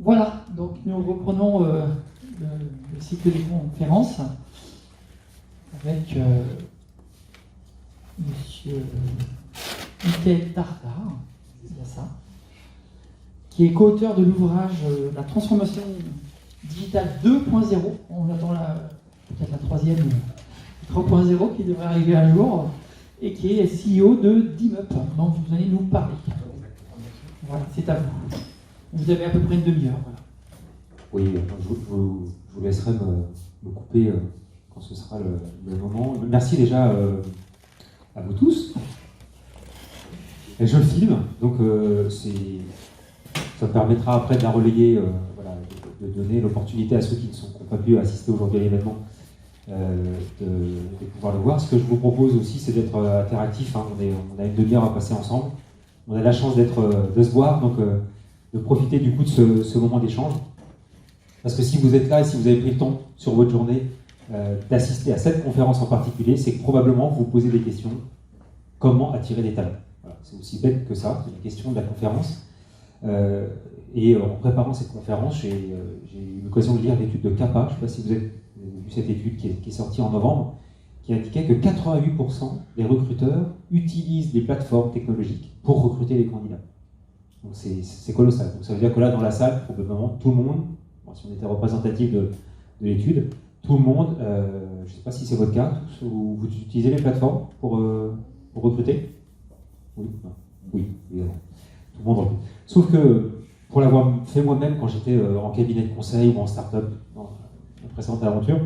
Voilà, donc nous reprenons le cycle des conférences avec Monsieur Michael Tartare, c'est bien ça, qui est co-auteur de l'ouvrage La transformation digitale 2.0. On attend peut-être la troisième 3.0 qui devrait arriver un jour, et qui est CEO de DIMUP, dont vous allez nous parler. Voilà, c'est à vous. Vous avez à peu près une demi-heure. Voilà. Oui, je vous laisserai me couper quand ce sera le moment. Merci déjà à vous tous. Et je filme, donc ça me permettra après de la relayer, de donner l'opportunité à ceux qui n'ont pas pu assister aujourd'hui à l'événement de pouvoir le voir. Ce que je vous propose aussi, c'est d'être interactif. Hein. On a une demi-heure à passer ensemble. On a la chance de se voir, donc de profiter du coup de ce moment d'échange. Parce que si vous êtes là et si vous avez pris le temps sur votre journée d'assister à cette conférence en particulier, c'est que probablement vous vous posez des questions. Comment attirer des talents? Voilà, c'est aussi bête que ça, c'est la question de la conférence. Et en préparant cette conférence, j'ai eu l'occasion de lire l'étude de CAPA. Je ne sais pas si vous avez vu cette étude qui est sortie en novembre, qui indiquait que 88% des recruteurs utilisent des plateformes technologiques pour recruter les candidats. Donc c'est colossal. Donc ça veut dire que là, dans la salle, probablement tout le monde, si on était représentatif de l'étude, tout le monde, je ne sais pas si c'est votre cas, tous, vous utilisez les plateformes pour recruter? Oui, non. Oui, évidemment. Tout le monde recrute. Sauf que, pour l'avoir fait moi-même quand j'étais en cabinet de conseil ou en start-up, dans la précédente aventure,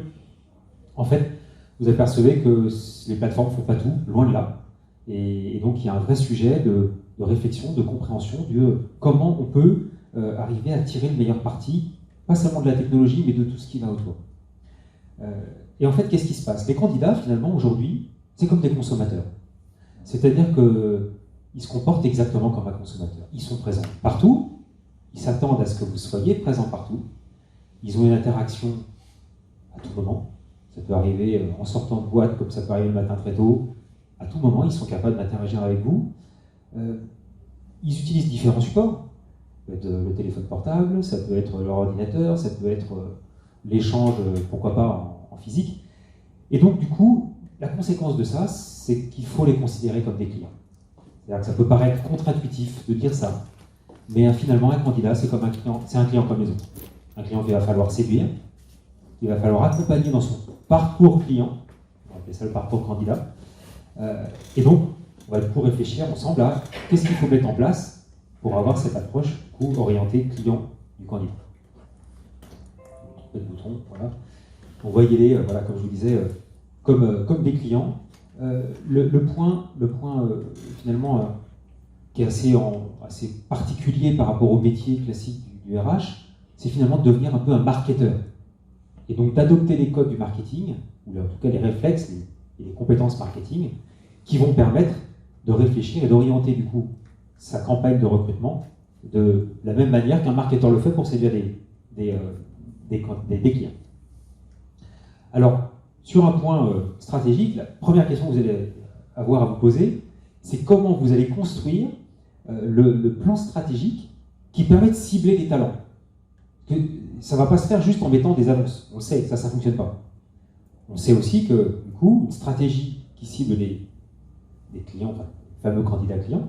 en fait, vous apercevez que les plateformes ne font pas tout, loin de là. Et donc, il y a un vrai sujet de réflexion, de compréhension de comment on peut arriver à tirer le meilleur parti, pas seulement de la technologie, mais de tout ce qui va autour. Et en fait, qu'est-ce qui se passe? Les candidats, finalement, aujourd'hui, c'est comme des consommateurs. C'est-à-dire qu'ils se comportent exactement comme un consommateur. Ils sont présents partout, ils s'attendent à ce que vous soyez présents partout, ils ont une interaction à tout moment. Ça peut arriver en sortant de boîte, comme ça peut arriver le matin très tôt. À tout moment, ils sont capables d'interagir avec vous. Ils utilisent différents supports. Ça peut être le téléphone portable, ça peut être leur ordinateur, ça peut être l'échange, pourquoi pas, en physique. Et donc, du coup, la conséquence de ça, c'est qu'il faut les considérer comme des clients. C'est-à-dire que ça peut paraître contre-intuitif de dire ça, mais finalement, un candidat, c'est un client comme les autres. Un client qu'il va falloir séduire, qu'il va falloir accompagner dans son parcours client, on va appeler ça le parcours candidat. Et donc, on va du coup réfléchir ensemble à qu'est-ce qu'il faut mettre en place pour avoir cette approche orientée client du candidat. Le bouton, voilà. On va y aller, voilà, comme je vous disais, comme des clients. Le point finalement qui est assez particulier par rapport au métier classique du RH, c'est finalement de devenir un peu un marketeur. Et donc d'adopter les codes du marketing, ou en tout cas les réflexes et les compétences marketing, qui vont permettre de réfléchir et d'orienter du coup sa campagne de recrutement de la même manière qu'un marketeur le fait pour séduire des clients. Alors, sur un point stratégique, la première question que vous allez avoir à vous poser, c'est comment vous allez construire le plan stratégique qui permet de cibler les talents. Ça ne va pas se faire juste en mettant des annonces. On le sait, ça ne fonctionne pas. On sait aussi que, du coup, une stratégie qui cible des clients, enfin, les fameux candidats clients,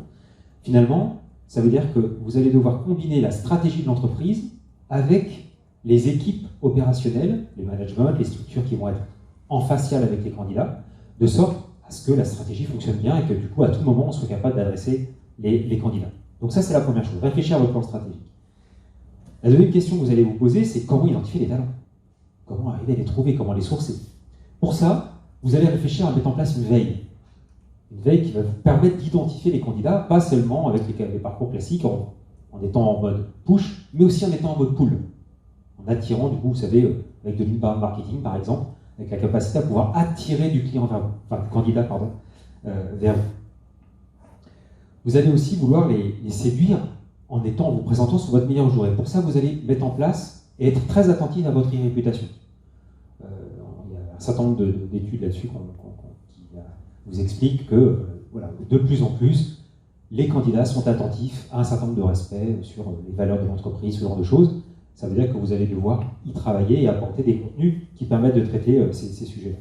finalement, ça veut dire que vous allez devoir combiner la stratégie de l'entreprise avec les équipes opérationnelles, les managements, les structures qui vont être en facial avec les candidats, de sorte à ce que la stratégie fonctionne bien et que, du coup, à tout moment, on soit capable d'adresser les candidats. Donc ça, c'est la première chose, réfléchir à votre plan stratégique. La deuxième question que vous allez vous poser, c'est comment identifier les talents? Comment arriver à les trouver? Comment les sourcer? Pour ça, vous allez réfléchir à mettre en place une veille. Une veille qui va vous permettre d'identifier les candidats, pas seulement avec les parcours classiques, en étant en mode push, mais aussi en étant en mode pull. En attirant, du coup, vous savez, avec de l'inbound marketing, par exemple, avec la capacité à pouvoir attirer du client vers vous, enfin, du candidat, pardon, vers vous. Vous allez aussi vouloir les séduire en vous présentant sous votre meilleur jour. Et pour ça, vous allez mettre en place et être très attentif à votre réputation. Il y a un certain nombre d'études là-dessus qui vous expliquent que voilà, de plus en plus, les candidats sont attentifs à un certain nombre de respects sur les valeurs de l'entreprise, ce genre de choses. Ça veut dire que vous allez devoir y travailler et apporter des contenus qui permettent de traiter ces sujets-là.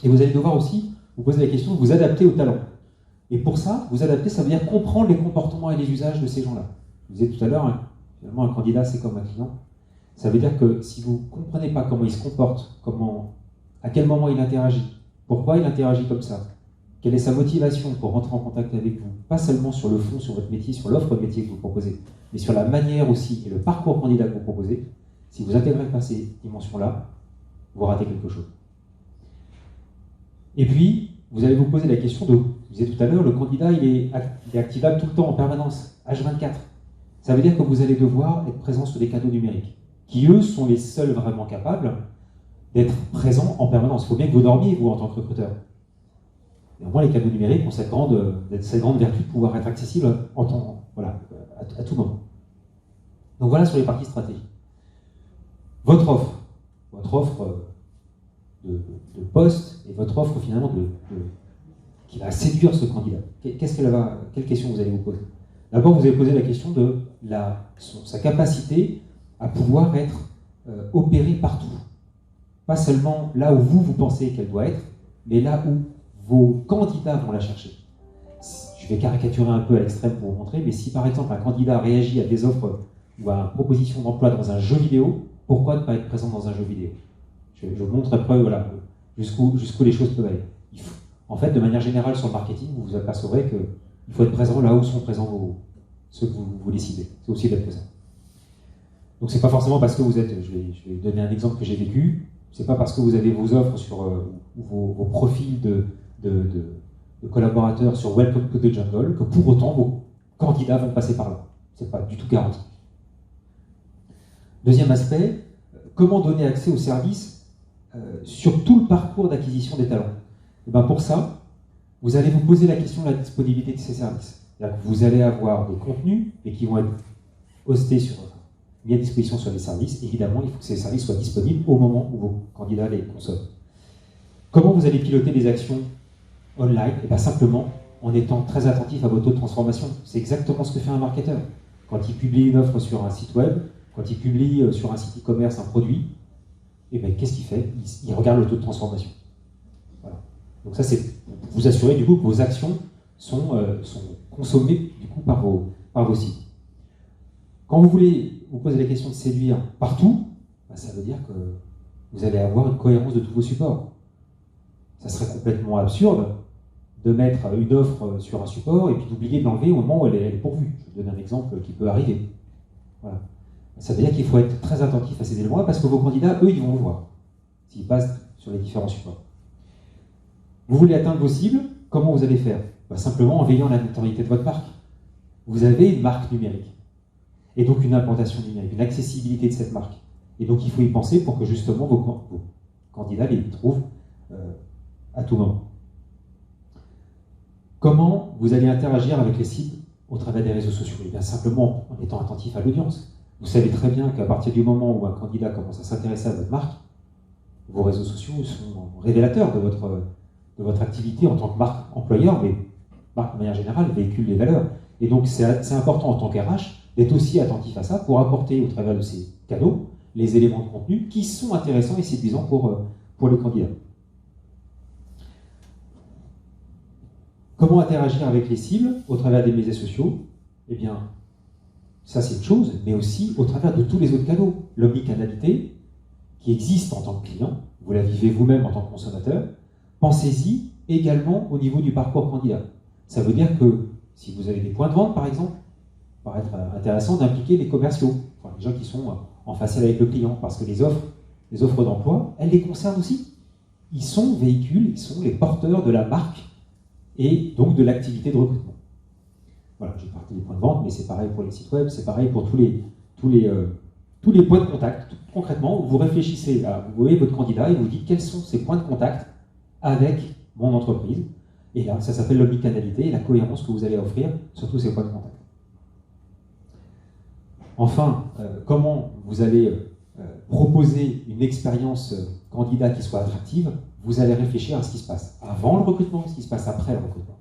Et vous allez devoir aussi vous poser la question de vous adapter aux talents. Et pour ça, vous adapter, ça veut dire comprendre les comportements et les usages de ces gens-là. Je vous disais tout à l'heure, hein, finalement, un candidat, c'est comme un client. Ça veut dire que si vous ne comprenez pas comment il se comporte, à quel moment il interagit, pourquoi il interagit comme ça, quelle est sa motivation pour rentrer en contact avec vous, pas seulement sur le fond, sur votre métier, sur l'offre de métier que vous proposez, mais sur la manière aussi et le parcours candidat que vous proposez, si vous n'intégrez pas ces dimensions-là, vous ratez quelque chose. Et puis, vous allez vous poser la question de, je disais tout à l'heure, le candidat il est activable tout le temps, en permanence, H24. Ça veut dire que vous allez devoir être présent sur des canaux numériques, qui eux sont les seuls vraiment capables d'être présents en permanence. Il faut bien que vous dormiez, vous, en tant que recruteur. Néanmoins, les canaux numériques ont cette grande vertu de pouvoir être accessibles à tout moment. Donc voilà sur les parties stratégiques. Votre offre de poste et votre offre finalement qui va séduire ce candidat. Quelle question vous allez vous poser? D'abord, vous allez poser la question de sa capacité à pouvoir être opérée partout. Pas seulement là où vous pensez qu'elle doit être, mais là où vos candidats vont la chercher. Je vais caricaturer un peu à l'extrême pour vous montrer, mais si par exemple un candidat réagit à des offres ou à une proposition d'emploi dans un jeu vidéo, pourquoi ne pas être présent dans un jeu vidéo? Je vous montre après jusqu'où les choses peuvent aller. En fait, de manière générale sur le marketing, vous vous apercevrez qu'il faut être présent là où sont présents ceux que vous décidez. C'est aussi d'être présent. Donc c'est pas forcément parce que vous êtes, je vais donner un exemple que j'ai vécu, c'est pas parce que vous avez vos offres sur vos profils de collaborateurs sur Welcome to the Jungle que pour autant vos candidats vont passer par là. C'est pas du tout garanti. Deuxième aspect, comment donner accès aux services sur tout le parcours d'acquisition des talents. Et bien pour ça, vous allez vous poser la question de la disponibilité de ces services. C'est-à-dire que vous allez avoir des contenus et qui vont être hostés mis à disposition sur les services. Évidemment, il faut que ces services soient disponibles au moment où vos candidats les consomment. Comment vous allez piloter des actions online? Et bien simplement en étant très attentif à votre taux de transformation. C'est exactement ce que fait un marketeur. Quand il publie une offre sur un site web, quand il publie sur un site e-commerce un produit, et bien qu'est-ce qu'il fait? Il regarde le taux de transformation. Voilà. Donc ça, c'est pour vous assurer du coup que vos actions sont consommées du coup par vos sites. Quand vous voulez vous poser la question de séduire partout, ben, ça veut dire que vous allez avoir une cohérence de tous vos supports. Ça serait complètement absurde de mettre une offre sur un support et puis d'oublier de l'enlever au moment où elle est pourvue. Je vous donne un exemple qui peut arriver. Voilà. Ça veut dire qu'il faut être très attentif à ces éléments parce que vos candidats, eux, ils vont le voir s'ils passent sur les différents supports. Vous voulez atteindre vos cibles, comment vous allez faire? Ben, simplement en veillant à la notoriété de votre marque. Vous avez une marque numérique et donc une implantation numérique, une accessibilité de cette marque. Et donc il faut y penser pour que justement vos candidats les trouvent à tout moment. Comment vous allez interagir avec les cibles au travers des réseaux sociaux? Et bien simplement en étant attentif à l'audience. Vous savez très bien qu'à partir du moment où un candidat commence à s'intéresser à votre marque, vos réseaux sociaux sont révélateurs de votre activité en tant que marque employeur, mais marque de manière générale véhicule les valeurs. Et donc c'est important en tant qu'RH d'être aussi attentif à ça pour apporter au travers de ces canaux les éléments de contenu qui sont intéressants et séduisants pour les candidats. Comment interagir avec les cibles au travers des médias sociaux? Eh bien, ça c'est une chose, mais aussi au travers de tous les autres canaux. L'omnicanalité qui existe en tant que client, vous la vivez vous-même en tant que consommateur, pensez-y également au niveau du parcours candidat. Ça veut dire que si vous avez des points de vente par exemple, il va être intéressant d'impliquer les commerciaux, enfin, les gens qui sont en facial avec le client, parce que les offres d'emploi, elles les concernent aussi. Ils sont véhicules, ils sont les porteurs de la marque et donc de l'activité de recrutement. Voilà, j'ai parlé des points de vente, mais c'est pareil pour les sites web, c'est pareil pour tous les points de contact. Concrètement, vous réfléchissez vous voyez votre candidat et vous dites quels sont ces points de contact avec mon entreprise. Et là, ça s'appelle l'omnicanalité et la cohérence que vous allez offrir sur tous ces points de contact. Enfin, comment vous allez proposer une expérience candidat qui soit attractive? Vous allez réfléchir à ce qui se passe avant le recrutement, ce qui se passe après le recrutement.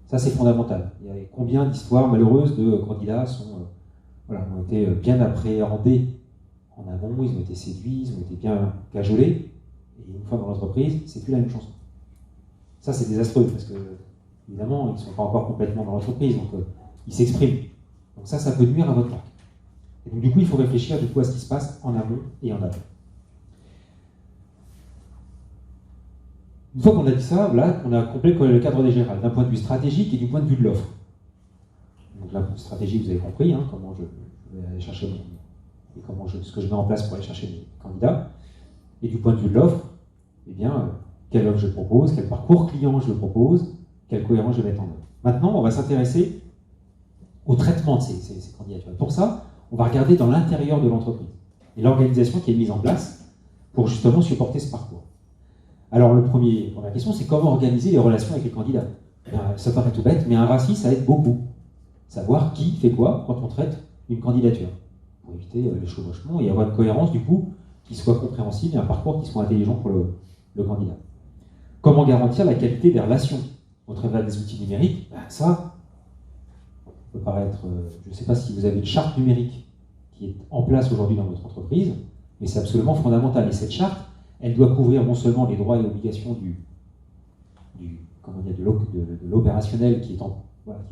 Ça, c'est fondamental. Il y a combien d'histoires malheureuses de candidats sont voilà, ont été bien appréhendés en amont, ils ont été séduits, ils ont été bien cajolés, et une fois dans l'entreprise, c'est plus la même chanson. Ça, c'est désastreux, parce que, évidemment, ils ne sont pas encore complètement dans l'entreprise, donc ils s'expriment. Donc ça peut nuire à votre marque. Et donc, du coup, il faut réfléchir du coup, à ce qui se passe en amont et en aval. Une fois qu'on a dit ça, là, on a compris le cadre général, d'un point de vue stratégique et du point de vue de l'offre. Donc la stratégie, vous avez compris, hein, comment je vais aller chercher et ce que je mets en place pour aller chercher mes candidats. Et du point de vue de l'offre, eh bien, quelle offre je propose, quel parcours client je propose, quelle cohérence je vais mettre en œuvre. Maintenant, on va s'intéresser au traitement de ces candidatures. Pour ça, on va regarder dans l'intérieur de l'entreprise et l'organisation qui est mise en place pour justement supporter ce parcours. Alors, première question, c'est comment organiser les relations avec les candidats. Ça paraît tout bête, mais un RACI, ça aide beaucoup. Savoir qui fait quoi quand on traite une candidature, pour éviter les chevauchements et avoir une cohérence, du coup, qui soit compréhensible et un parcours qui soit intelligent pour le candidat. Comment garantir la qualité des relations au travers des outils numériques? Ça peut paraître... je ne sais pas si vous avez une charte numérique qui est en place aujourd'hui dans votre entreprise, mais c'est absolument fondamental. Et cette charte, elle doit couvrir non seulement les droits et obligations de l'opérationnel qui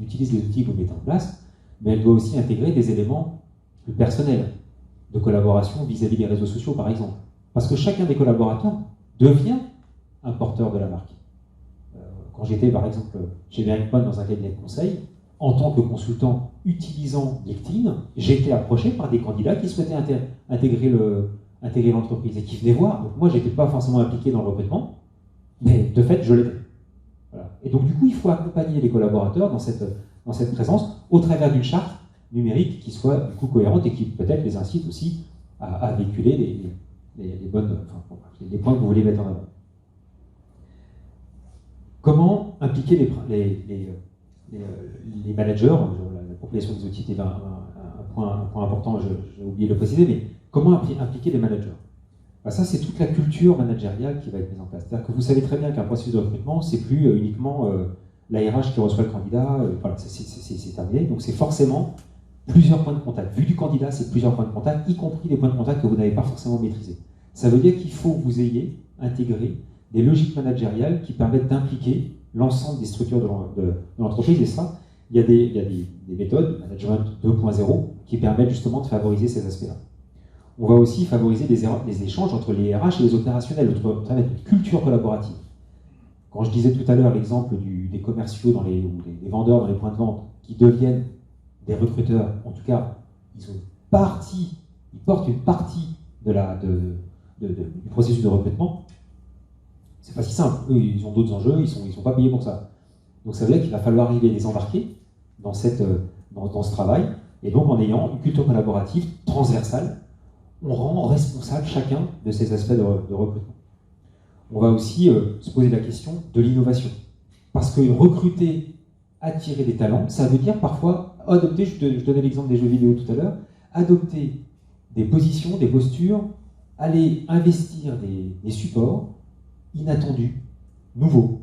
utilise les outils que vous mettez en place, mais elle doit aussi intégrer des éléments plus personnels, de collaboration vis-à-vis des réseaux sociaux, par exemple. Parce que chacun des collaborateurs devient un porteur de la marque. Quand j'étais, par exemple, chez Berrington dans un cabinet de conseil, en tant que consultant utilisant LinkedIn, j'ai été approché par des candidats qui souhaitaient intégrer l'entreprise et qui venaient voir. Donc moi, je n'étais pas forcément impliqué dans le recrutement, mais de fait, je l'étais. Voilà. Et donc, du coup, il faut accompagner les collaborateurs dans cette présence au travers d'une charte numérique qui soit du coup cohérente et qui peut-être les incite aussi à véhiculer les points que vous voulez mettre en avant. Comment impliquer les managers? La proposition des outils était un point important, j'ai oublié de le préciser, mais comment impliquer les managers? Ça, c'est toute la culture managériale qui va être mise en place. C'est-à-dire que vous savez très bien qu'un processus de recrutement, c'est plus uniquement la RH qui reçoit le candidat, voilà, c'est terminé. Donc c'est forcément plusieurs points de contact. Vu du candidat, c'est plusieurs points de contact, y compris des points de contact que vous n'avez pas forcément maîtrisés. Ça veut dire qu'il faut que vous ayez intégré des logiques managériales qui permettent d'impliquer l'ensemble des structures de l'entreprise. Et ça, il y a des méthodes, management 2.0, qui permettent justement de favoriser ces aspects-là. On va aussi favoriser les échanges entre les RH et les opérationnels, au travers d'une culture collaborative. Quand je disais tout à l'heure l'exemple des commerciaux ou des vendeurs dans les points de vente qui deviennent des recruteurs, en tout cas, ils portent une partie du processus de recrutement. C'est pas si simple. Eux, ils ont d'autres enjeux, ils sont pas payés pour ça. Donc ça veut dire qu'il va falloir arriver à les embarquer dans ce travail, et donc en ayant une culture collaborative transversale, on rend responsable chacun de ces aspects de recrutement. On va aussi se poser la question de l'innovation. Parce que recruter, attirer des talents, ça veut dire parfois adopter, je donnais l'exemple des jeux vidéo tout à l'heure, adopter des positions, des postures, aller investir des supports inattendus, nouveaux.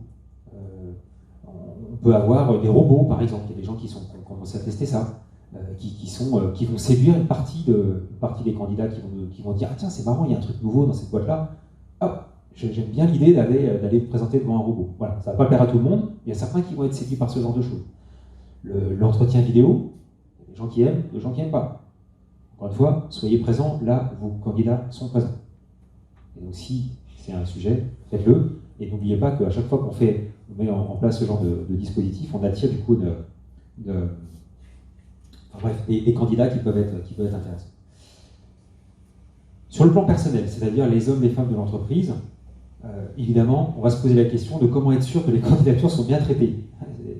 On peut avoir des robots, par exemple. Il y a des gens qui ont commencé à tester ça. Qui vont séduire une partie des candidats qui vont dire « Ah tiens, c'est marrant, il y a un truc nouveau dans cette boîte-là. Ah, j'aime bien l'idée d'aller me présenter devant un robot. » Voilà, ça ne va pas plaire à tout le monde, il y a certains qui vont être séduits par ce genre de choses. L'entretien vidéo, il y a des gens qui aiment, des gens qui n'aiment pas. Encore une fois, soyez présents là où vos candidats sont présents. Et donc si c'est un sujet, faites-le. Et n'oubliez pas qu'à chaque fois qu'on met en place ce genre de dispositif, on attire du coup des candidats qui peuvent être intéressants. Sur le plan personnel, c'est-à-dire les hommes et les femmes de l'entreprise, évidemment, on va se poser la question de comment être sûr que les candidatures sont bien traitées.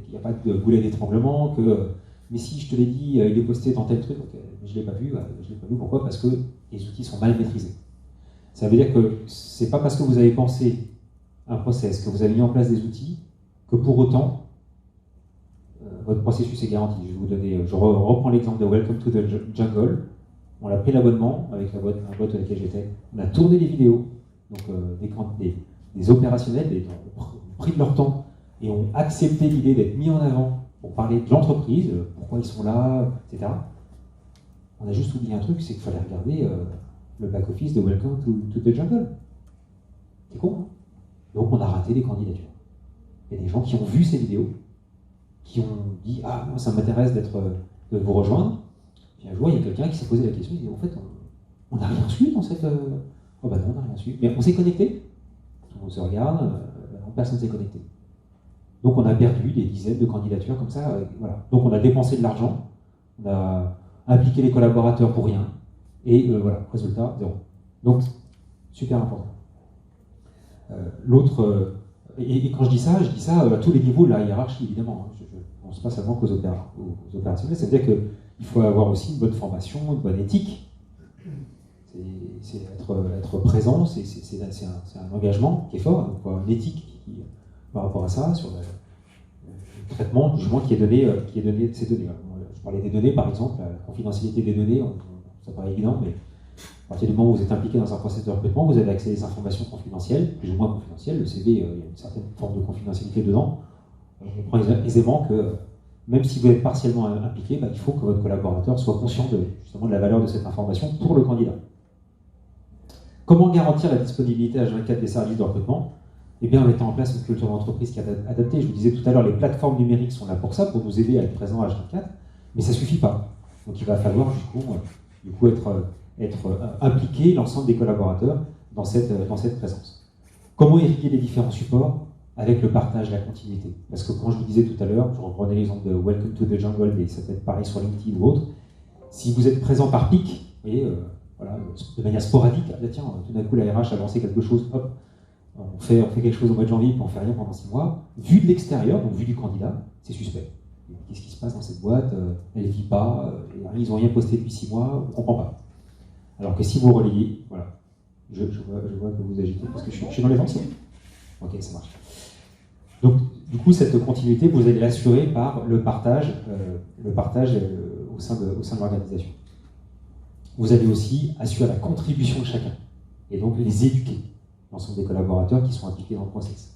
Il n'y a pas de boulet d'étranglement, mais si je te l'ai dit, il est posté dans tel truc, okay, mais je ne l'ai pas vu. Pourquoi? Parce que les outils sont mal maîtrisés. Ça veut dire que ce n'est pas parce que vous avez pensé un process, que vous avez mis en place des outils, que pour autant, votre processus est garanti. Je reprends l'exemple de Welcome to the Jungle. On a pris l'abonnement avec la boîte avec laquelle j'étais. On a tourné les vidéos, donc des opérationnels, ont pris de leur temps et ont accepté l'idée d'être mis en avant pour parler de l'entreprise, pourquoi ils sont là, etc. On a juste oublié un truc, c'est qu'il fallait regarder le back-office de Welcome to the Jungle. C'est con, hein? Donc on a raté les candidatures. Il y a des gens qui ont vu ces vidéos, qui ont dit « Ah, moi ça m'intéresse de vous rejoindre ». Puis un jour, il y a quelqu'un qui s'est posé la question, il dit « En fait, on n'a rien su dans cette... Oh bah non, on n'a rien su. Mais on s'est connecté. Tout le monde se regarde, personne ne s'est connecté. Donc on a perdu des dizaines de candidatures comme ça. Voilà. Donc on a dépensé de l'argent, on a impliqué les collaborateurs pour rien, et voilà, résultat, zéro. Donc, super important. Et quand je dis ça à tous les niveaux de la hiérarchie, évidemment. Je ne pense pas seulement aux opérationnels, c'est-à-dire qu'il faut avoir aussi une bonne formation, une bonne éthique. C'est être présent, c'est un engagement qui est fort, donc il faut avoir une éthique par rapport à ça, sur le traitement, du jugement qui est donné de ces données. Je parlais des données, par exemple, la confidentialité des données, ça paraît évident, mais à partir du moment où vous êtes impliqué dans un processus de recrutement, vous avez accès à des informations confidentielles, plus ou moins confidentielles. Le CV, il y a une certaine forme de confidentialité dedans. On comprend aisément que même si vous êtes partiellement impliqué, il faut que votre collaborateur soit conscient justement de la valeur de cette information pour le candidat. Comment garantir la disponibilité H24 des services de recrutement? Eh bien, en mettant en place une culture d'entreprise qui est adaptée. Je vous disais tout à l'heure, les plateformes numériques sont là pour ça, pour nous aider à être présents à H24, mais ça ne suffit pas. Donc il va falloir du coup être impliqué l'ensemble des collaborateurs dans cette présence. Comment irriguer les différents supports avec le partage, la continuité? Parce que quand je vous disais tout à l'heure, je reprenais l'exemple de Welcome to the Jungle, mais ça peut être pareil sur LinkedIn ou autre, si vous êtes présent par pic, vous voyez, voilà, de manière sporadique, tiens, tout d'un coup la RH a lancé quelque chose, hop, on fait quelque chose au mois de janvier, puis on ne fait rien pendant 6 mois, vu de l'extérieur, donc vu du candidat, c'est suspect. Qu'est-ce qui se passe dans cette boîte? Elle ne vit pas, ils n'ont rien posté depuis 6 mois, on ne comprend pas. Alors que si vous relayez, voilà, je vois que vous agitez, parce que je suis dans les vents, c'est bon? Ok, ça marche. Donc, du coup, cette continuité, vous allez l'assurer par le partage au sein de l'organisation. Vous allez aussi assurer la contribution de chacun, et donc les éduquer, l'ensemble des collaborateurs qui sont impliqués dans le process.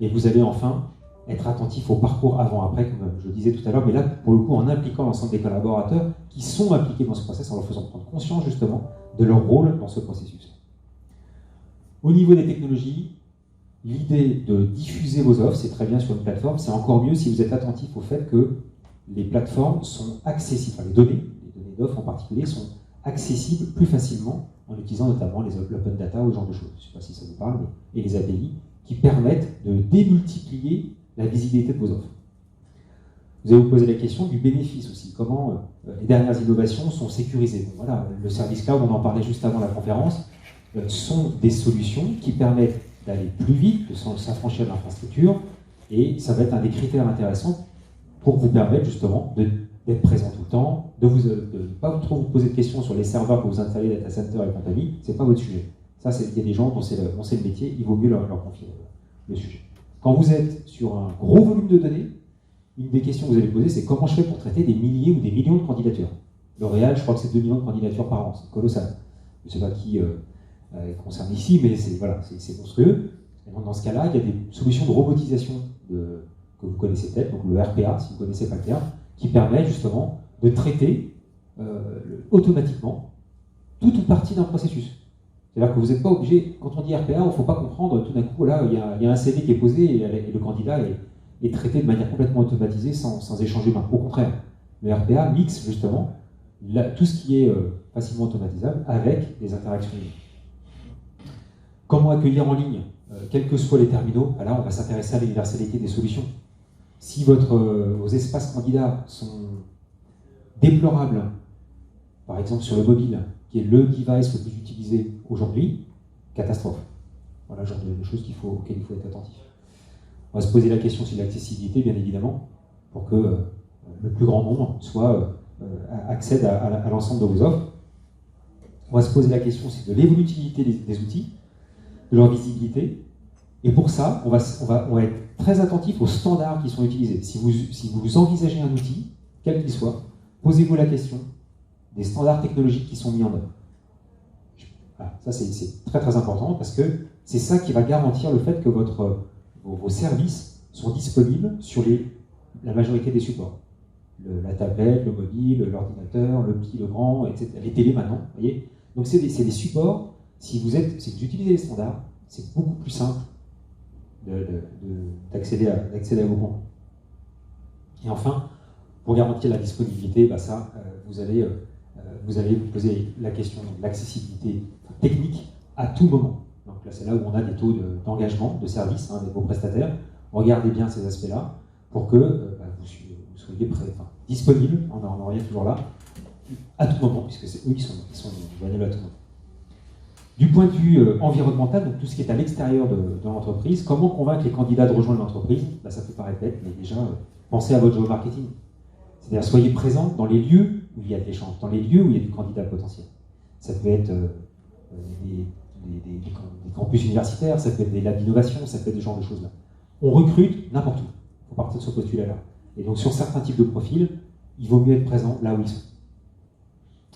Et vous allez enfin être attentif au parcours avant-après, comme je le disais tout à l'heure, mais là, pour le coup, en impliquant l'ensemble des collaborateurs qui sont impliqués dans ce process, en leur faisant prendre conscience, justement, de leur rôle dans ce processus. Au niveau des technologies, l'idée de diffuser vos offres, c'est très bien sur une plateforme, c'est encore mieux si vous êtes attentif au fait que les plateformes sont accessibles, enfin les données d'offres en particulier, sont accessibles plus facilement en utilisant notamment l'open data ou ce genre de choses. Je ne sais pas si ça vous parle, et les API qui permettent de démultiplier la visibilité de vos offres. Vous allez vous poser la question du bénéfice aussi, comment les dernières innovations sont sécurisées. Bon, voilà, le service cloud, on en parlait juste avant la conférence, sont des solutions qui permettent d'aller plus vite, de s'affranchir de l'infrastructure, et ça va être un des critères intéressants pour vous permettre justement d'être présent tout le temps, de ne pas trop vous poser de questions sur les serveurs que vous installez, data center et compagnie, c'est pas votre sujet. Ça, il y a des gens dont c'est le métier, il vaut mieux leur confier le sujet. Quand vous êtes sur un gros volume de données, une des questions que vous allez poser, c'est comment je fais pour traiter des milliers ou des millions de candidatures. L'Oréal, je crois que c'est 2 millions de candidatures par an, c'est colossal. Je ne sais pas qui est concerné ici, mais c'est monstrueux. Et donc dans ce cas-là, il y a des solutions de robotisation que vous connaissez peut-être, donc le RPA, si vous ne connaissez pas le terme, qui permet justement de traiter automatiquement toute ou partie d'un processus. C'est-à-dire que vous n'êtes pas obligé, quand on dit RPA, il ne faut pas comprendre tout d'un coup, là, il y a un CV qui est posé et le candidat est traité de manière complètement automatisée sans échanger main. Au contraire, le RPA mixe justement tout ce qui est facilement automatisable avec des interactions humaines. Comment accueillir en ligne, quels que soient les terminaux? Là, on va s'intéresser à l'universalité des solutions. Si vos espaces candidats sont déplorables, par exemple sur le mobile, qui est le device le plus utilisé aujourd'hui, catastrophe. Voilà le genre de choses auxquelles il faut être attentif. On va se poser la question sur l'accessibilité, bien évidemment, pour que le plus grand nombre accède à l'ensemble de vos offres. On va se poser la question aussi de l'évolutivité des outils, de leur visibilité. Et pour ça, on va être très attentif aux standards qui sont utilisés. Si vous envisagez un outil, quel qu'il soit, posez-vous la question des standards technologiques qui sont mis en œuvre. Voilà, ça c'est très très important parce que c'est ça qui va garantir le fait que vos services sont disponibles sur la majorité des supports. la tablette, le mobile, l'ordinateur, le petit, le grand, etc. Les télés maintenant, vous voyez. Donc c'est des supports, si vous utilisez les standards, c'est beaucoup plus simple d'accéder à vos contenus. Et enfin, pour garantir la disponibilité, vous allez vous poser la question de l'accessibilité technique à tout moment. Donc là, c'est là où on a des taux d'engagement, de service avec vos prestataires. Regardez bien ces aspects-là pour que vous soyez disponible, on en revient toujours là, à tout moment, puisque c'est eux qui sont joignables à tout moment. Du point de vue environnemental, donc tout ce qui est à l'extérieur de l'entreprise, comment convaincre les candidats de rejoindre l'entreprise? Ça peut paraître bête, mais déjà, pensez à votre géomarketing. C'est-à-dire, soyez présents dans les lieux où il y a de l'échange, dans les lieux où il y a du candidat potentiel. Ça peut être des campus universitaires, ça peut être des labs d'innovation, ça peut être ce genre de choses-là. On recrute n'importe où. Il faut partir de ce postulat-là. Et donc, sur certains types de profils, il vaut mieux être présent là où ils sont.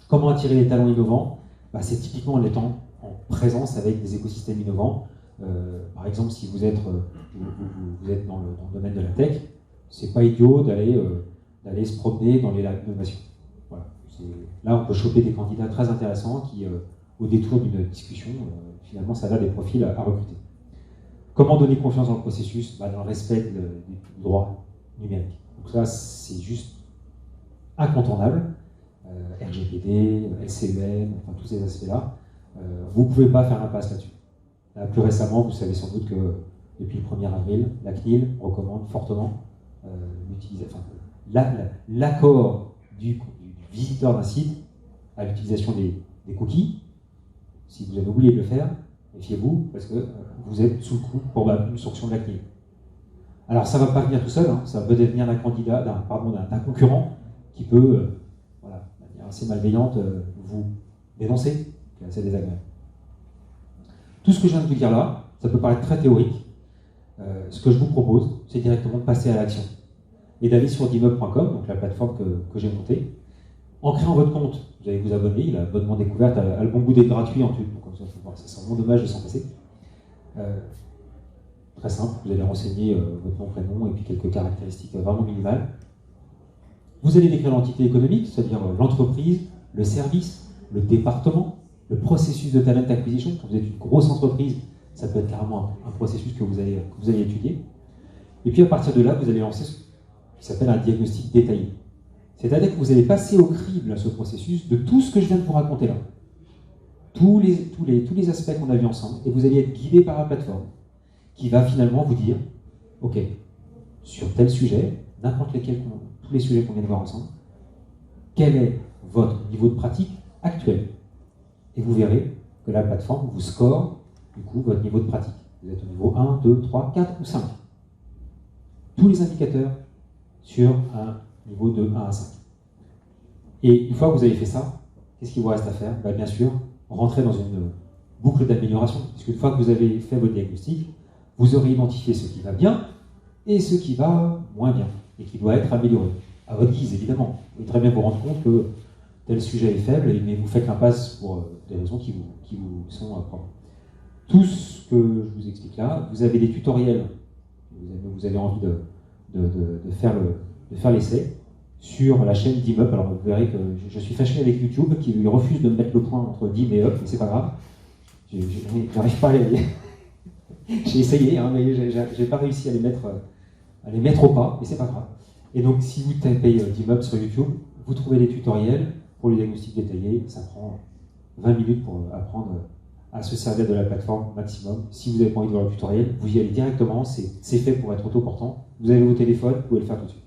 Comment attirer les talents innovants? C'est typiquement en étant en présence avec des écosystèmes innovants. Par exemple, si vous êtes dans le domaine de la tech, c'est pas idiot d'aller se promener dans les labs d'innovation. Voilà. Là, on peut choper des candidats très intéressants qui, au détour d'une discussion, finalement, ça a des profils à recruter. Comment donner confiance dans le processus? Dans le respect du droit numérique. Donc ça, c'est juste incontournable. RGPD, LCEN, enfin tous ces aspects-là. Vous ne pouvez pas faire l'impasse là-dessus. Là, plus récemment, vous savez sans doute que depuis le 1er avril, la CNIL recommande fortement l'accord du visiteur d'un site à l'utilisation des cookies. Si vous avez oublié de le faire, méfiez-vous, parce que vous êtes sous le coup pour une sanction de la CNIL. Alors ça ne va pas venir tout seul, ça peut venir d'un candidat, d'un concurrent qui peut, de manière assez malveillante, vous dénoncer, c'est assez désagréable. Tout ce que je viens de vous dire là, ça peut paraître très théorique. Ce que je vous propose, c'est directement de passer à l'action et d'aller sur dimmeuble.com, donc la plateforme que j'ai montée. En créant votre compte, vous allez vous abonner, l'abonnement découverte a le bon goût d'être gratuit en tout, donc comme ça, ça sent vraiment dommage de s'en passer. Très simple, vous allez renseigner votre nom, prénom et puis quelques caractéristiques vraiment minimales. Vous allez décrire l'entité économique, c'est-à-dire l'entreprise, le service, le département, le processus de talent acquisition. Quand vous êtes une grosse entreprise, ça peut être carrément un processus que vous allez étudier. Et puis à partir de là, vous allez lancer ce qui s'appelle un diagnostic détaillé. C'est-à-dire que vous allez passer au crible à ce processus de tout ce que je viens de vous raconter là. Tous les aspects qu'on a vus ensemble, et vous allez être guidé par la plateforme qui va finalement vous dire, ok, sur tel sujet, tous les sujets qu'on vient de voir ensemble, quel est votre niveau de pratique actuel? Et vous verrez que la plateforme vous score, du coup, votre niveau de pratique. Vous êtes au niveau 1, 2, 3, 4 ou 5. Tous les indicateurs sur un niveau de 1 à 5. Et une fois que vous avez fait ça, qu'est-ce qu'il vous reste à faire? Bien sûr, rentrer dans une boucle d'amélioration. Parce qu'une fois que vous avez fait votre diagnostic, vous aurez identifié ce qui va bien et ce qui va moins bien et qui doit être amélioré. À votre guise, évidemment. Vous pouvez très bien vous rendre compte que tel sujet est faible, mais vous faites l'impasse pour des raisons qui vous sont propres. Tout ce que je vous explique là, vous avez des tutoriels, vous avez envie de faire l'essai sur la chaîne d'immeuble. Alors vous verrez que je suis fâché avec YouTube qui lui refuse de me mettre le point entre dim et up, mais c'est pas grave. J'arrive pas à les... J'ai essayé, mais j'ai pas réussi à les mettre au pas, mais c'est pas grave. Et donc si vous tapez d'immeuble sur YouTube, vous trouvez les tutoriels pour les diagnostics détaillés. Ça prend 20 minutes pour apprendre à se servir de la plateforme maximum. Si vous n'avez pas envie de voir le tutoriel, vous y allez directement, c'est fait pour être autoportant. Vous avez vos téléphones, vous pouvez le faire tout de suite.